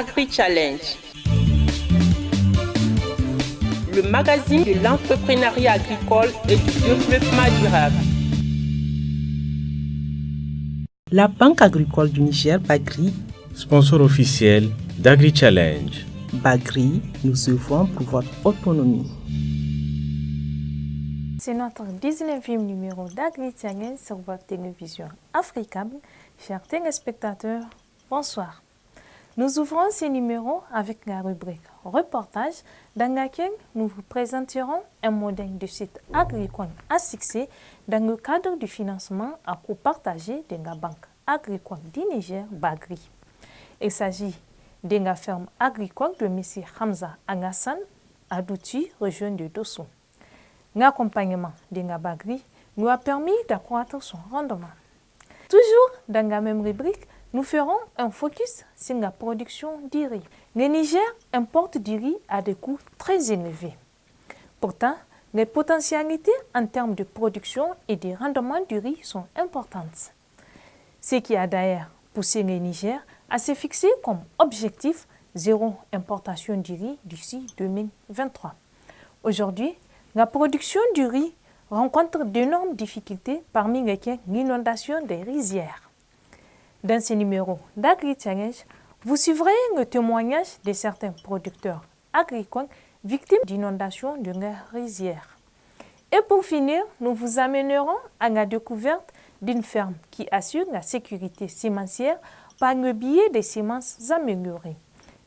Agri-Challenge, le magazine de l'entrepreneuriat agricole et du développement durable. La Banque agricole du Niger, Bagri, sponsor officiel d'Agri-Challenge. Bagri, nous œuvrons pour votre autonomie. C'est notre 19e numéro d'Agri-Challenge sur votre télévision africaine. Chers téléspectateurs, bonsoir. Nous ouvrons ce numéro avec la rubrique Reportage, dans laquelle nous vous présenterons un modèle de site agricole à succès dans le cadre du financement à coût partagé de la Banque agricole du Niger, Bagri. Il s'agit de la ferme agricole de M. Hamza Alassane à Douti, région de Dosso. L'accompagnement de la Bagri nous a permis d'accroître son rendement. Toujours dans la même rubrique, nous ferons un focus sur la production du riz. Le Niger importe du riz à des coûts très élevés. Pourtant, les potentialités en termes de production et de rendement du riz sont importantes. Ce qui a d'ailleurs poussé le Niger à se fixer comme objectif zéro importation du riz d'ici 2023. Aujourd'hui, la production du riz rencontre d'énormes difficultés, parmi lesquelles l'inondation des rizières. Dans ce numéro d'Agri-Challenge, vous suivrez le témoignage de certains producteurs agricoles victimes d'inondations de leurs rizières. Et pour finir, nous vous amènerons à la découverte d'une ferme qui assure la sécurité sémencière par le biais des semences améliorées.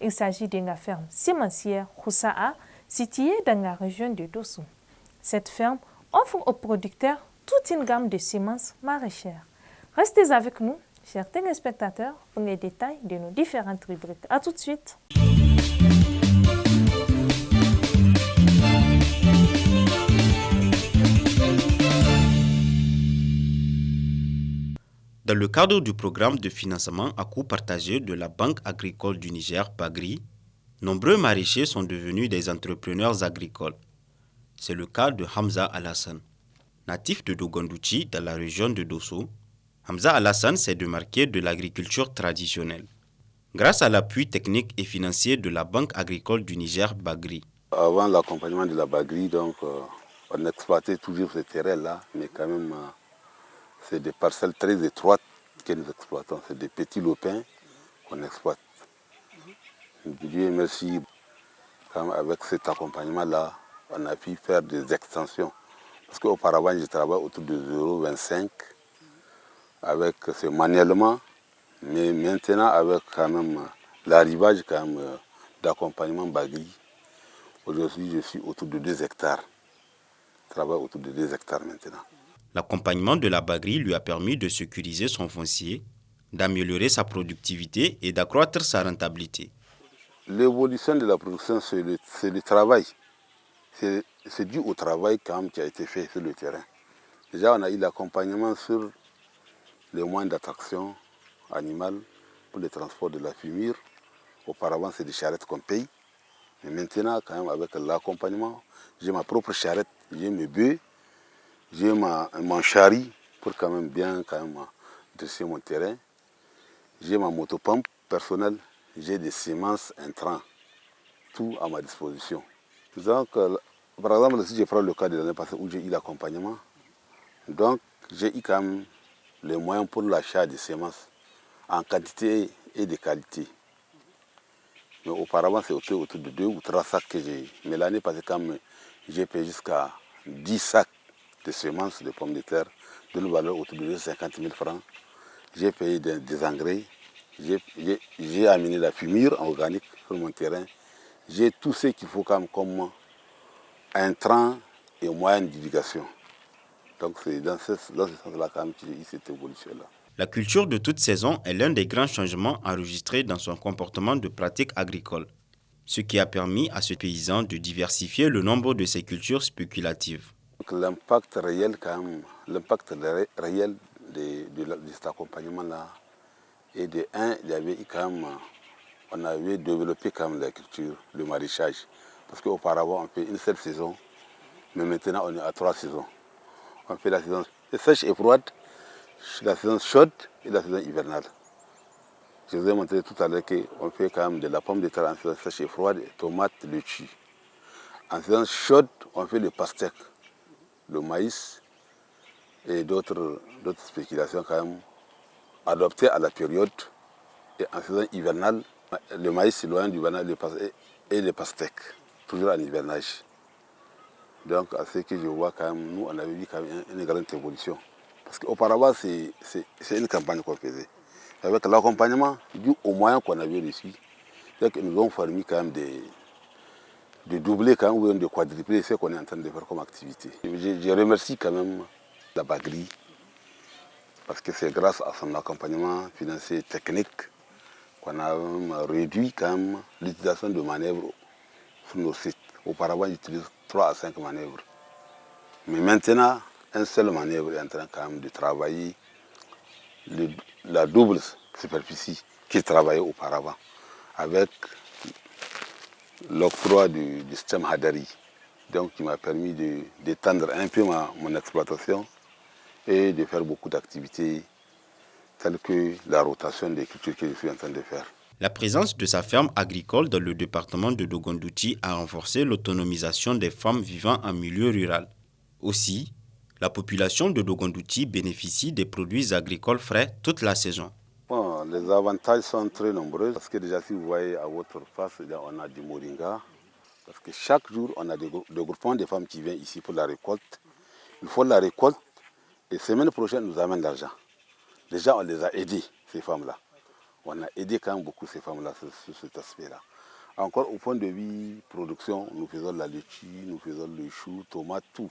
Il s'agit de la ferme sémencière Roussa'a, située dans la région de Dosso. Cette ferme offre aux producteurs toute une gamme de semences maraîchères. Restez avec nous, chers téléspectateurs, pour les détails de nos différentes rubriques. A tout de suite. Dans le cadre du programme de financement à coût partagé de la Banque agricole du Niger, Bagri, nombreux maraîchers sont devenus des entrepreneurs agricoles. C'est le cas de Hamza Alassane. Natif de Dogondouchi, dans la région de Dosso, Hamza Alassane s'est démarqué de l'agriculture traditionnelle, grâce à l'appui technique et financier de la Banque agricole du Niger, Bagri. Avant l'accompagnement de la Bagri, on exploitait toujours ces terrains-là, mais quand même, c'est des parcelles très étroites que nous exploitons. C'est des petits lopins qu'on exploite. Dieu merci, quand même, avec cet accompagnement-là, on a pu faire des extensions. Parce qu'auparavant, je travaillais autour de 0,25 avec ce manuellement, mais maintenant avec quand même l'arrivage d'accompagnement Bagri, aujourd'hui je suis autour de 2 hectares. Je travaille autour de 2 hectares maintenant. L'accompagnement de la Bagri lui a permis de sécuriser son foncier, d'améliorer sa productivité et d'accroître sa rentabilité. L'évolution de la production, c'est le travail. C'est dû au travail quand même qui a été fait sur le terrain. Déjà, on a eu l'accompagnement sur les moyens d'attraction animale pour le transport de la fumure. Auparavant, c'est des charrettes qu'on paye. Mais maintenant, quand même, avec l'accompagnement, j'ai ma propre charrette, j'ai mes bœufs, j'ai mon chari pour quand même bien dresser mon terrain. J'ai ma motopompe personnelle, j'ai des semences intrants, tout à ma disposition. Donc, par exemple, si je prends le cas de l'année passée où j'ai eu l'accompagnement, donc j'ai eu quand même les moyens pour l'achat de semences en quantité et de qualité. Mais auparavant, c'était autour de 2 ou 3 sacs que j'ai eu. Mais l'année passée, quand même, j'ai payé jusqu'à 10 sacs de semences de pommes de terre d'une valeur autour de 50 000 francs. J'ai payé des engrais, j'ai amené la fumure organique sur mon terrain. J'ai tout ce qu'il faut comme intrants et moyens d'irrigation. Donc c'est dans ce sens-là quand même qu'il y a eu cette évolution-là. La culture de toute saison est l'un des grands changements enregistrés dans son comportement de pratique agricole, ce qui a permis à ce paysan de diversifier le nombre de ses cultures spéculatives. L'impact réel de cet accompagnement-là, et de un, il y avait quand même, on avait développé quand même la culture, le maraîchage. Parce qu'auparavant, on fait une seule saison, mais maintenant, on est à 3 saisons. On fait la saison sèche et froide, la saison chaude et la saison hivernale. Je vous ai montré tout à l'heure qu'on fait quand même de la pomme de terre en saison sèche et froide, tomates, laitue. En saison chaude, on fait le pastèque, le maïs et d'autres spéculations quand même adoptées à la période. Et en saison hivernale, le maïs c'est loin du hivernal et le pastèque, toujours en hivernage. Donc à ce que je vois quand même, nous on avait vu quand même une grande évolution. Parce qu'auparavant c'est une campagne qu'on faisait. Avec l'accompagnement dû aux moyens qu'on avait reçus, ils nous ont permis quand même de doubler quand même, ou de quadrupler ce qu'on est en train de faire comme activité. Je remercie quand même la Bagri, parce que c'est grâce à son accompagnement financier et technique qu'on a réduit quand même l'utilisation de manœuvres sur nos sites. Auparavant, j'utilisais 3 à 5 manœuvres. Mais maintenant, un seul manœuvre est en train quand même de travailler la double superficie qui travaillait auparavant, avec l'octroi du système Hadari, donc qui m'a permis d'étendre un peu mon exploitation et de faire beaucoup d'activités telles que la rotation des cultures que je suis en train de faire. La présence de sa ferme agricole dans le département de Dogondouti a renforcé l'autonomisation des femmes vivant en milieu rural. Aussi, la population de Dogondouti bénéficie des produits agricoles frais toute la saison. Bon, les avantages sont très nombreux parce que déjà si vous voyez à votre face, on a du moringa. Parce que chaque jour, on a des groupements de femmes qui viennent ici pour la récolte. Il faut la récolte et semaine prochaine, nous amènent l'argent. Déjà, on les a aidés, ces femmes-là. On a aidé quand même beaucoup ces femmes-là sur cet aspect-là. Encore au point de vue production, nous faisons la laitue, nous faisons le chou, tomate, tout.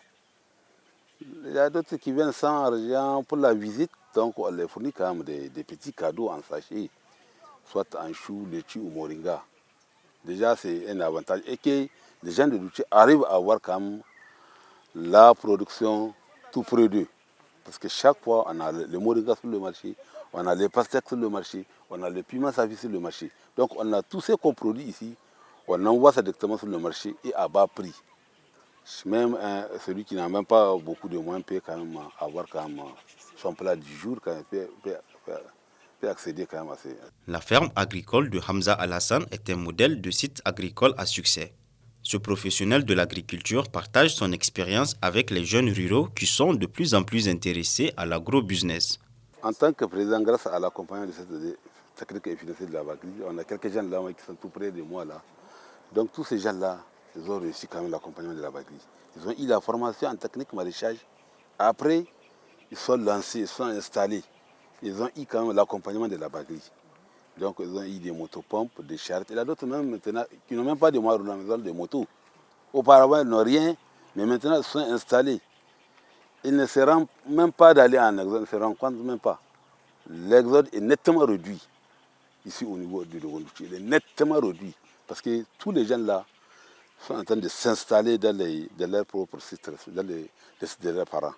Il y a d'autres qui viennent sans argent pour la visite, donc on les fournit quand même des petits cadeaux en sachet, soit en chou, laitue ou moringa. Déjà, c'est un avantage. Et que les gens de Douché arrivent à avoir quand même la production tout près d'eux. Parce que chaque fois, on a le moringa sur le marché, on a les pastèques sur le marché, on a le piment safi sur le marché. Donc on a tout ce qu'on produit ici, on envoie ça directement sur le marché et à bas prix. Même celui qui n'a même pas beaucoup de moyens peut quand même avoir quand même son plat du jour, quand même, peut accéder quand même à ces... La ferme agricole de Hamza Alassane est un modèle de site agricole à succès. Ce professionnel de l'agriculture partage son expérience avec les jeunes ruraux qui sont de plus en plus intéressés à l'agro-business. En tant que président, grâce à l'accompagnement de cette technique et financière de la Bagri, on a quelques gens là qui sont tout près de moi là. Donc tous ces gens-là, ils ont réussi quand même l'accompagnement de la Bagri. Ils ont eu la formation en technique maraîchage. Après, ils sont lancés, ils sont installés. Ils ont eu quand même l'accompagnement de la Bagri. Donc ils ont eu des motopompes, des charrettes. Il y a d'autres même maintenant qui n'ont même pas de moyens dans la maison, des motos. Auparavant, ils n'ont rien, mais maintenant ils sont installés. Ils ne se rendent même pas d'aller en exode, ils ne se rendent compte même pas. L'exode est nettement réduit ici au niveau de Dogondouti. Il est nettement réduit parce que tous les gens là sont en train de s'installer dans leurs propres sites, dans les sites de leurs parents.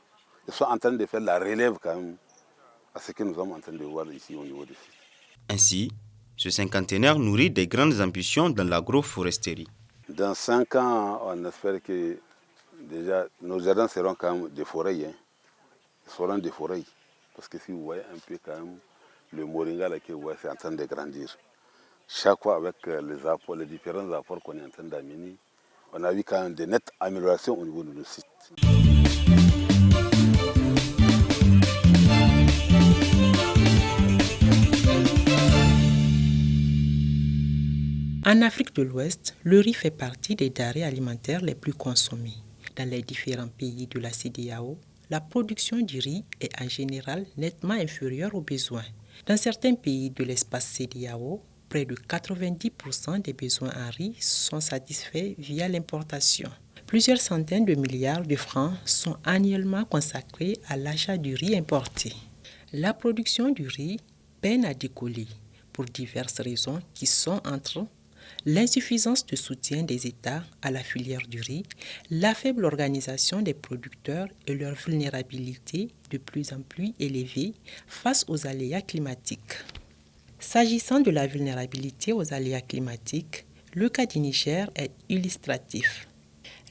Ils sont en train de faire la relève quand même à ce que nous sommes en train de voir ici au niveau des sites. Ainsi, ce cinquantenaire nourrit des grandes ambitions dans l'agroforesterie. Dans 5 ans, on espère que déjà nos jardins seront quand même des forêts. Ils seront des forêts. Parce que si vous voyez un peu quand même le moringa là que vous voyez, c'est en train de grandir. Chaque fois avec les différents apports qu'on est en train d'amener, on a vu quand même de nettes améliorations au niveau de nos sites. En Afrique de l'Ouest, le riz fait partie des denrées alimentaires les plus consommées. Dans les différents pays de la CEDEAO, la production du riz est en général nettement inférieure aux besoins. Dans certains pays de l'espace CEDEAO, près de 90% des besoins en riz sont satisfaits via l'importation. Plusieurs centaines de milliards de francs sont annuellement consacrés à l'achat du riz importé. La production du riz peine à décoller pour diverses raisons qui sont entre l'insuffisance de soutien des États à la filière du riz, la faible organisation des producteurs et leur vulnérabilité de plus en plus élevée face aux aléas climatiques. S'agissant de la vulnérabilité aux aléas climatiques, le cas du Niger est illustratif.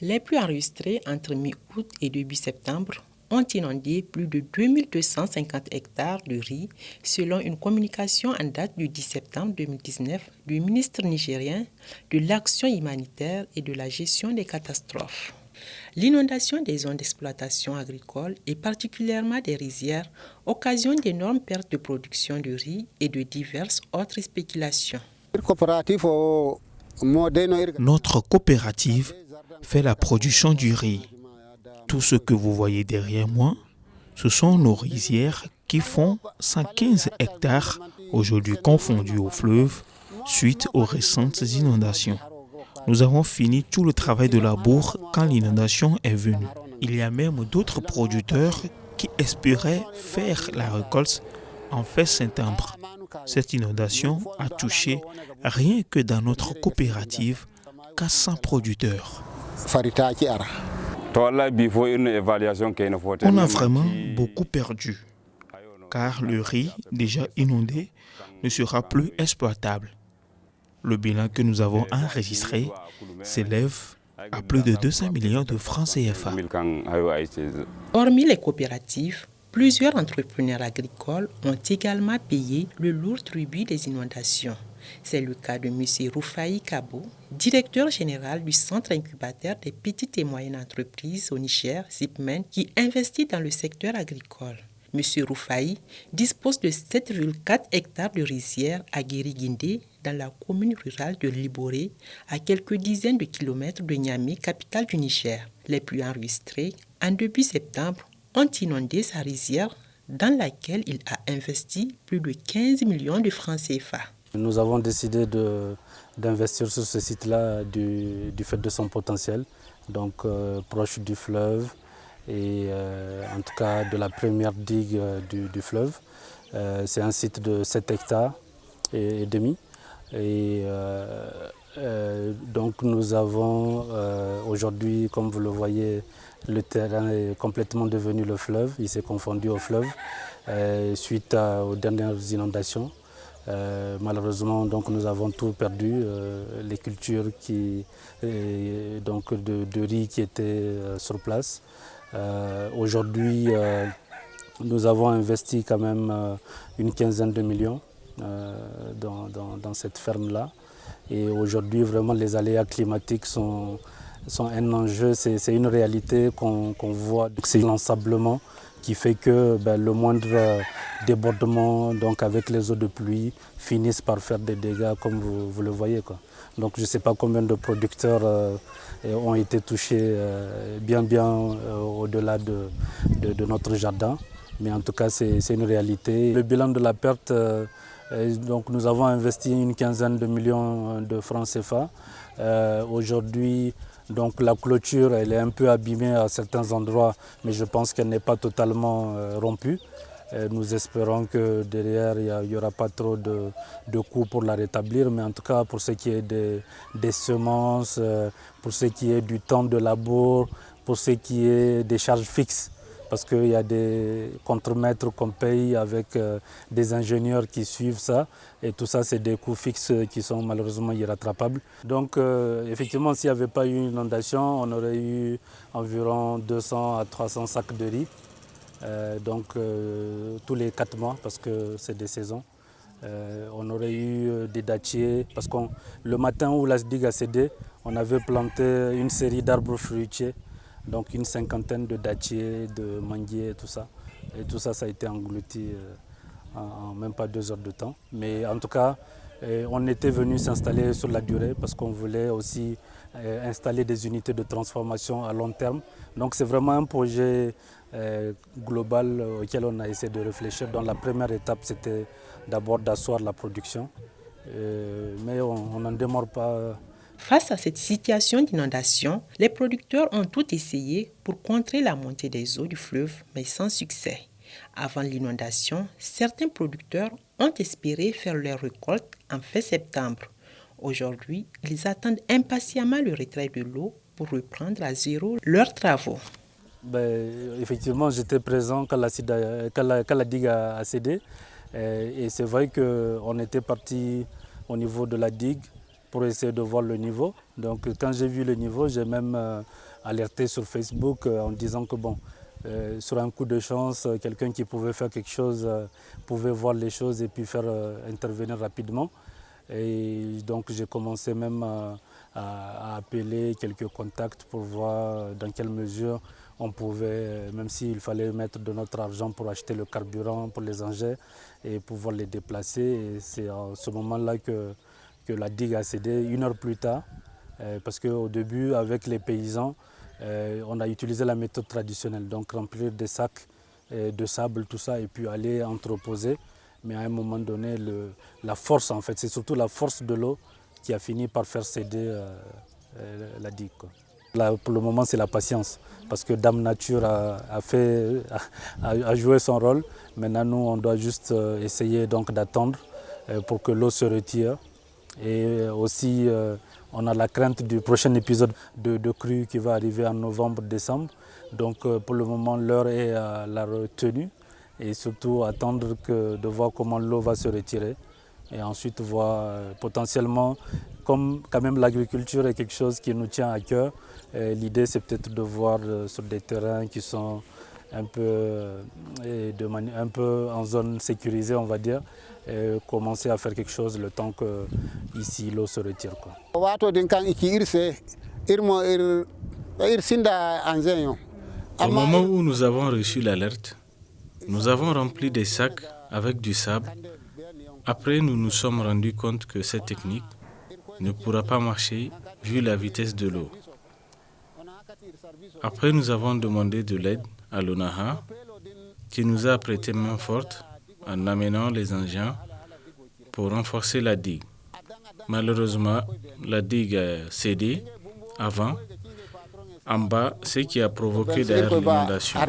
Les pluies enregistrées entre mi-août et début septembre ont inondé plus de 2250 hectares de riz, selon une communication en date du 10 septembre 2019 du ministre nigérien de l'Action humanitaire et de la gestion des catastrophes. L'inondation des zones d'exploitation agricole et particulièrement des rizières occasionne d'énormes pertes de production de riz et de diverses autres spéculations. Notre coopérative fait la production du riz. Tout ce que vous voyez derrière moi, ce sont nos rizières qui font 115 hectares, aujourd'hui confondus au fleuve, suite aux récentes inondations. Nous avons fini tout le travail de labour quand l'inondation est venue. Il y a même d'autres producteurs qui espéraient faire la récolte en fin septembre. Cette inondation a touché rien que dans notre coopérative 400 producteurs. On a vraiment beaucoup perdu, car le riz déjà inondé ne sera plus exploitable. Le bilan que nous avons enregistré s'élève à plus de 200 millions de francs CFA. Hormis les coopératives, plusieurs entrepreneurs agricoles ont également payé le lourd tribut des inondations. C'est le cas de M. Roufaï Kabo, directeur général du Centre incubateur des petites et moyennes entreprises au Niger, CIPMEN, qui investit dans le secteur agricole. M. Roufaï dispose de 7,4 hectares de rizières à Guériguindé, dans la commune rurale de Liboré, à quelques dizaines de kilomètres de Niamey, capitale du Niger. Les pluies enregistrées en début septembre ont inondé sa rizière, dans laquelle il a investi plus de 15 millions de francs CFA. Nous avons décidé d'investir sur ce site-là du fait de son potentiel, donc proche du fleuve et en tout cas de la première digue du fleuve. C'est un site de 7 hectares et demi. Et donc nous avons aujourd'hui, comme vous le voyez, le terrain est complètement devenu le fleuve, il s'est confondu au fleuve suite aux dernières inondations. Malheureusement, donc, nous avons tout perdu, les cultures de riz qui étaient sur place. Aujourd'hui, nous avons investi quand même une quinzaine de millions dans cette ferme-là. Et aujourd'hui, vraiment, les aléas climatiques sont un enjeu, c'est une réalité qu'on voit. C'est l'ensablement qui fait que le moindre débordement donc avec les eaux de pluie finissent par faire des dégâts comme vous le voyez, quoi. Donc je ne sais pas combien de producteurs ont été touchés bien au-delà de notre jardin, mais en tout cas c'est une réalité. Le bilan de la perte, donc nous avons investi une quinzaine de millions de francs CFA. Aujourd'hui, donc la clôture, elle est un peu abîmée à certains endroits, mais je pense qu'elle n'est pas totalement rompue. Nous espérons que derrière, il n'y aura pas trop de coûts pour la rétablir, mais en tout cas pour ce qui est des semences, pour ce qui est du temps de labour, pour ce qui est des charges fixes, parce qu'il y a des contremaîtres qu'on paye avec des ingénieurs qui suivent ça. Et tout ça, c'est des coûts fixes qui sont malheureusement irrattrapables. Donc effectivement, s'il n'y avait pas eu une inondation, on aurait eu environ 200 à 300 sacs de riz. Tous les 4 mois, parce que c'est des saisons. On aurait eu des dattiers, parce que le matin où la digue a cédé, on avait planté une série d'arbres fruitiers. Donc une cinquantaine de dattiers, de manguiers et tout ça. Et tout ça, ça a été englouti en même pas 2 heures de temps. Mais en tout cas, on était venu s'installer sur la durée parce qu'on voulait aussi installer des unités de transformation à long terme. Donc c'est vraiment un projet global auquel on a essayé de réfléchir. Donc la première étape, c'était d'abord d'asseoir la production. Mais on n'en démord pas. Face à cette situation d'inondation, les producteurs ont tout essayé pour contrer la montée des eaux du fleuve, mais sans succès. Avant l'inondation, certains producteurs ont espéré faire leur récolte en fin septembre. Aujourd'hui, ils attendent impatiemment le retrait de l'eau pour reprendre à zéro leurs travaux. Effectivement, j'étais présent quand la digue a cédé. Et c'est vrai qu'on était parti au niveau de la digue pour essayer de voir le niveau. Donc quand j'ai vu le niveau, j'ai même alerté sur Facebook en disant que sur un coup de chance, quelqu'un qui pouvait faire quelque chose pouvait voir les choses et puis faire intervenir rapidement. Et donc j'ai commencé même à appeler quelques contacts pour voir dans quelle mesure on pouvait, même s'il fallait mettre de notre argent pour acheter le carburant pour les engins et pouvoir les déplacer. Et c'est à ce moment-là que la digue a cédé 1 heure plus tard, parce qu'au début, avec les paysans, on a utilisé la méthode traditionnelle, donc remplir des sacs de sable, tout ça, et puis aller entreposer. Mais à un moment donné, la force, en fait, c'est surtout la force de l'eau qui a fini par faire céder la digue, quoi. Là, pour le moment, c'est la patience, parce que Dame Nature a joué son rôle. Maintenant, nous, on doit juste essayer donc d'attendre pour que l'eau se retire. Et aussi, on a la crainte du prochain épisode de crue qui va arriver en novembre-décembre. Donc, pour le moment, l'heure est à la retenue. Et surtout attendre de voir comment l'eau va se retirer et ensuite voir potentiellement, comme quand même l'agriculture est quelque chose qui nous tient à cœur, l'idée c'est peut-être de voir sur des terrains qui sont un peu en zone sécurisée, on va dire, et commencer à faire quelque chose le temps que ici l'eau se retire, quoi. Au moment où nous avons reçu l'alerte, nous avons rempli des sacs avec du sable. Après, nous nous sommes rendus compte que cette technique ne pourra pas marcher vu la vitesse de l'eau. Après, nous avons demandé de l'aide à l'ONAHA qui nous a prêté main forte en amenant les engins pour renforcer la digue. Malheureusement, la digue a cédé avant, en bas, ce qui a provoqué d'ailleurs l'inondation.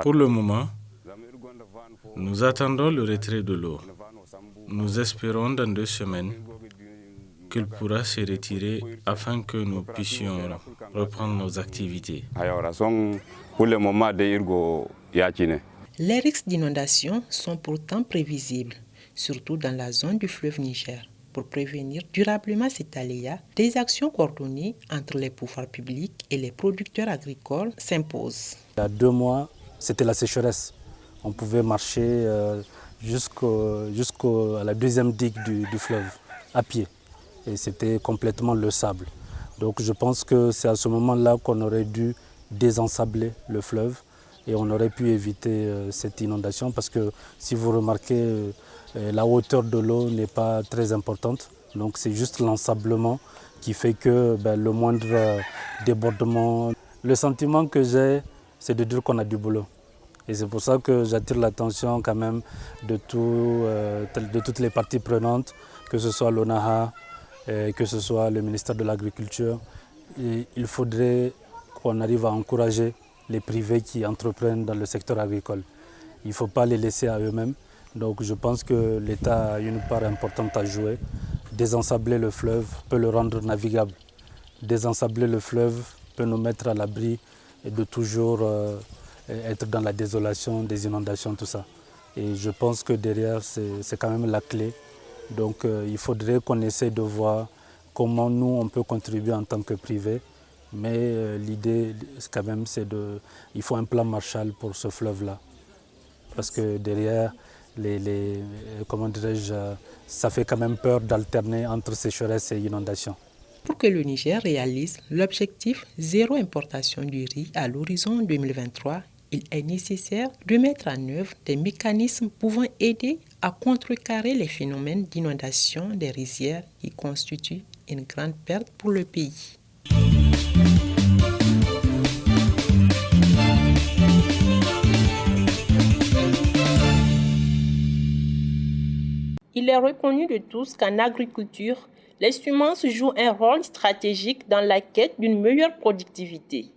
Pour le moment, nous attendons le retrait de l'eau. Nous espérons dans 2 semaines qu'il pourra se retirer afin que nous puissions reprendre nos activités. Les risques d'inondation sont pourtant prévisibles, surtout dans la zone du fleuve Niger. Pour prévenir durablement cet aléa, des actions coordonnées entre les pouvoirs publics et les producteurs agricoles s'imposent. Il y a 2 mois, c'était la sécheresse. On pouvait marcher jusqu'à la 2e digue du fleuve, à pied. Et c'était complètement le sable. Donc je pense que c'est à ce moment-là qu'on aurait dû désensabler le fleuve et on aurait pu éviter cette inondation, parce que si vous remarquez, la hauteur de l'eau n'est pas très importante, donc c'est juste l'ensablement qui fait que le moindre débordement, le sentiment que j'ai, c'est de dire qu'on a du boulot. Et c'est pour ça que j'attire l'attention quand même de toutes les parties prenantes, que ce soit l'ONAHA, que ce soit le ministère de l'Agriculture. Il faudrait qu'on arrive à encourager les privés qui entreprennent dans le secteur agricole. Il ne faut pas les laisser à eux-mêmes. Donc je pense que l'État a une part importante à jouer. Désensabler le fleuve peut le rendre navigable. Désensabler le fleuve peut nous mettre à l'abri et de toujours être dans la désolation, des inondations, tout ça. Et je pense que derrière, c'est quand même la clé. Donc il faudrait qu'on essaie de voir comment nous, on peut contribuer en tant que privé. Mais l'idée, quand même, il faut un plan Marshall pour ce fleuve-là. Parce que derrière, comment dirais-je, ça fait quand même peur d'alterner entre sécheresse et inondation. Pour que le Niger réalise l'objectif zéro importation du riz à l'horizon 2023, il est nécessaire de mettre en œuvre des mécanismes pouvant aider à contrecarrer les phénomènes d'inondation des rizières qui constituent une grande perte pour le pays. Il est reconnu de tous qu'en agriculture, les semences jouent un rôle stratégique dans la quête d'une meilleure productivité.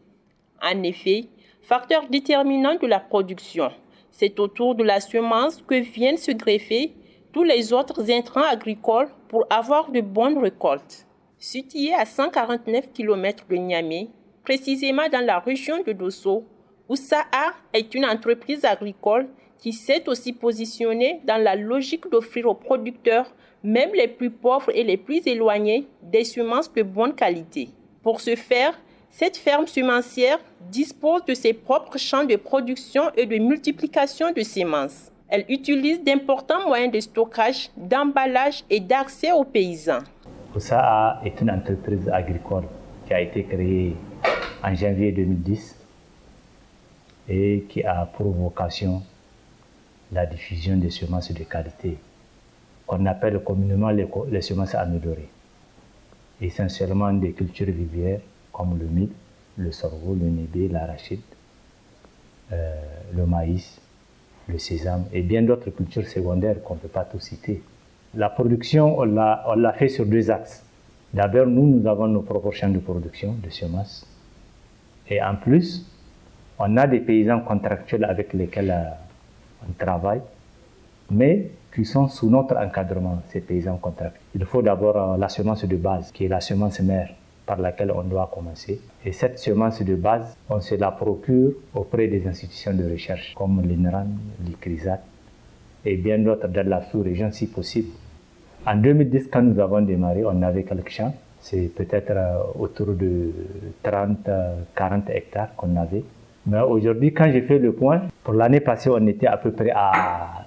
En effet, facteur déterminant de la production, c'est autour de la semence que viennent se greffer tous les autres intrants agricoles pour avoir de bonnes récoltes. Situé à 149 km de Niamey, précisément dans la région de Dosso, Oussaha est une entreprise agricole qui s'est aussi positionnée dans la logique d'offrir aux producteurs, même les plus pauvres et les plus éloignés, des semences de bonne qualité. Pour ce faire, cette ferme semencière dispose de ses propres champs de production et de multiplication de semences. Elle utilise d'importants moyens de stockage, d'emballage et d'accès aux paysans. OSAA est une entreprise agricole qui a été créée en janvier 2010 et qui a pour vocation la diffusion des semences de qualité, qu'on appelle communément les semences améliorées, essentiellement des cultures vivrières comme le mil, le sorgho, le nébé, l'arachide, le maïs, le sésame et bien d'autres cultures secondaires qu'on ne peut pas tous citer. La production, on l'a fait sur deux axes. D'abord, nous avons nos propres champs de production de semences. Et en plus, on a des paysans contractuels avec lesquels on travaille, mais qui sont sous notre encadrement, ces paysans contractuels. Il faut d'abord la semence de base, qui est la semence mère, par laquelle on doit commencer. Et cette semence de base, on se la procure auprès des institutions de recherche, comme l'INRAN, l'ICRISAT, et bien d'autres dans la sous-région si possible. En 2010, quand nous avons démarré, on avait quelques champs. C'est peut-être autour de 30-40 hectares qu'on avait. Mais aujourd'hui, quand j'ai fait le point, pour l'année passée, on était à peu près à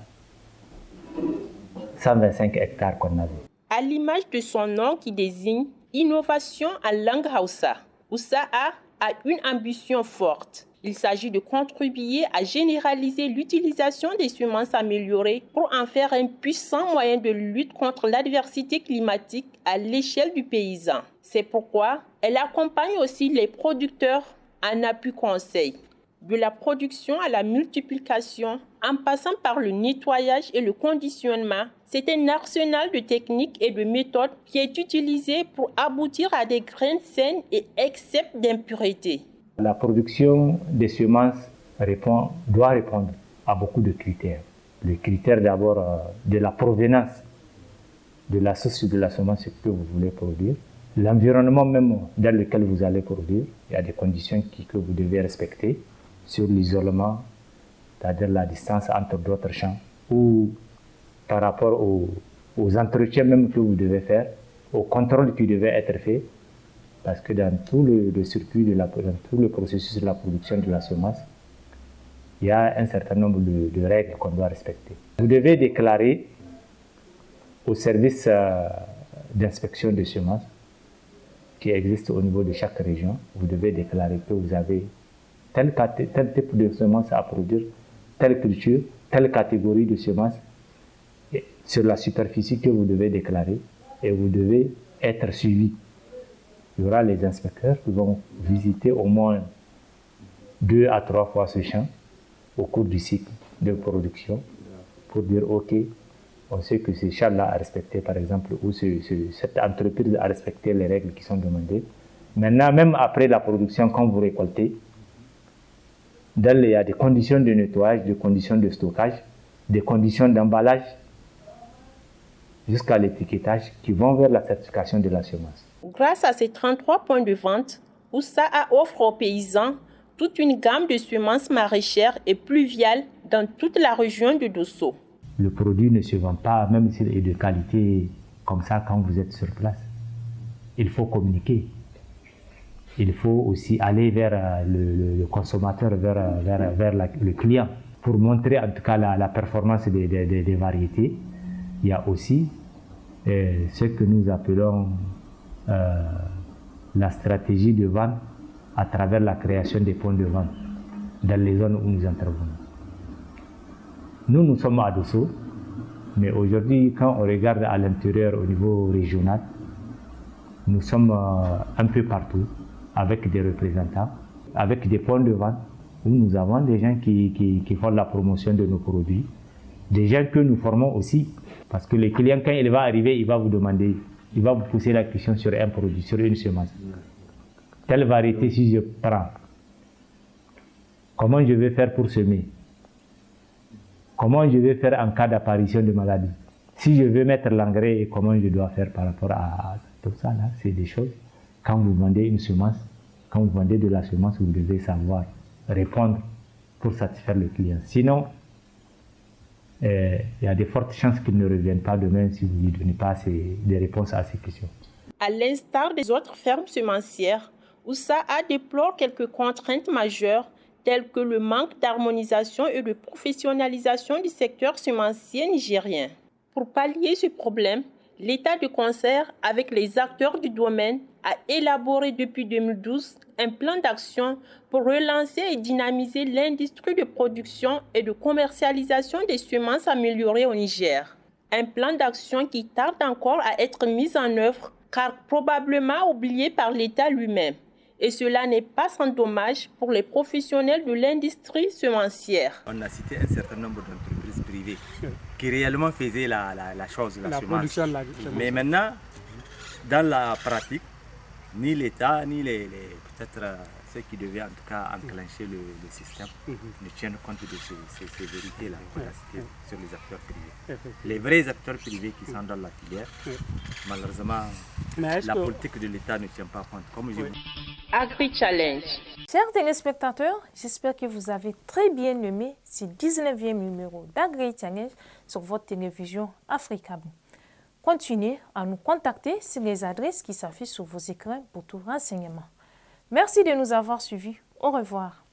125 hectares qu'on avait. À l'image de son nom qui désigne innovation en langue Hausa, OSAA a une ambition forte. Il s'agit de contribuer à généraliser l'utilisation des semences améliorées pour en faire un puissant moyen de lutte contre l'adversité climatique à l'échelle du paysan. C'est pourquoi elle accompagne aussi les producteurs en appui conseil. De la production à la multiplication, en passant par le nettoyage et le conditionnement, c'est un arsenal de techniques et de méthodes qui est utilisé pour aboutir à des graines saines et exemptes d'impuretés. La production des semences doit répondre à beaucoup de critères. Le critère d'abord de la provenance de la source de la semence que vous voulez produire, l'environnement même dans lequel vous allez produire, il y a des conditions que vous devez respecter sur l'isolement, c'est-à-dire la distance entre d'autres champs, ou par rapport aux entretiens même que vous devez faire, au contrôle qui devait être fait. Parce que dans tout le circuit, dans tout le processus de la production de la semence, il y a un certain nombre de règles qu'on doit respecter. Vous devez déclarer au service d'inspection des semences qui existe au niveau de chaque région, vous devez déclarer que vous avez tel type de semences à produire, telle culture, telle catégorie de semences sur la superficie que vous devez déclarer et vous devez être suivi. Il y aura les inspecteurs qui vont visiter au moins 2 à 3 fois ce champ au cours du cycle de production pour dire ok, on sait que ce champ-là a respecté par exemple ou cette entreprise a respecté les règles qui sont demandées. Maintenant, même après la production, quand vous récoltez, il y a des conditions de nettoyage, des conditions de stockage, des conditions d'emballage jusqu'à l'étiquetage qui vont vers la certification de la semence. Grâce à ces 33 points de vente, OSAA offre aux paysans toute une gamme de semences maraîchères et pluviales dans toute la région de Dosso. Le produit ne se vend pas, même s'il est de qualité comme ça quand vous êtes sur place. Il faut communiquer. Il faut aussi aller vers le consommateur, vers le client, pour montrer en tout cas la performance des variétés. Il y a aussi ce que nous appelons la stratégie de vente à travers la création des points de vente dans les zones où nous intervenons. Nous sommes à Dosso, mais aujourd'hui, quand on regarde à l'intérieur au niveau régional, nous sommes un peu partout avec des représentants, avec des points de vente où nous avons des gens qui font la promotion de nos produits, des gens que nous formons aussi, parce que le client, quand il va arriver, il va vous demander, il va vous poser la question sur un produit, sur une semence. Telle variété, si je prends, comment je vais faire pour semer? Comment je vais faire en cas d'apparition de maladie? Si je veux mettre l'engrais, comment je dois faire par rapport à tout ça là? C'est des choses. Quand vous vendez une semence, quand vous vendez de la semence, vous devez savoir répondre pour satisfaire le client. Sinon, il y a de fortes chances qu'il ne revienne pas demain si vous ne lui donnez pas des réponses à ces questions. À l'instar des autres fermes semencières, Oussa'a déplore quelques contraintes majeures telles que le manque d'harmonisation et de professionnalisation du secteur semencier nigérien. Pour pallier ce problème, l'État de concert avec les acteurs du domaine a élaboré depuis 2012 un plan d'action pour relancer et dynamiser l'industrie de production et de commercialisation des semences améliorées au Niger. Un plan d'action qui tarde encore à être mis en œuvre car probablement oublié par l'État lui-même. Et cela n'est pas sans dommage pour les professionnels de l'industrie semencière. On a cité un certain nombre d'entreprises privées qui réellement faisaient la chose, la semence. Mais maintenant, dans la pratique, ni l'État, ni peut-être ceux qui devaient en tout cas enclencher le système ne tiennent compte de ces vérités-là qu'on a citées sur les acteurs privés. Les vrais acteurs privés qui sont dans la filière, malheureusement, la politique de l'État ne tient pas compte. Comme je Agri-Challenge. Chers téléspectateurs, j'espère que vous avez très bien aimé ce 19e numéro d'Agri-Challenge sur votre télévision Africable. Continuez à nous contacter sur les adresses qui s'affichent sur vos écrans pour tout renseignement. Merci de nous avoir suivis. Au revoir.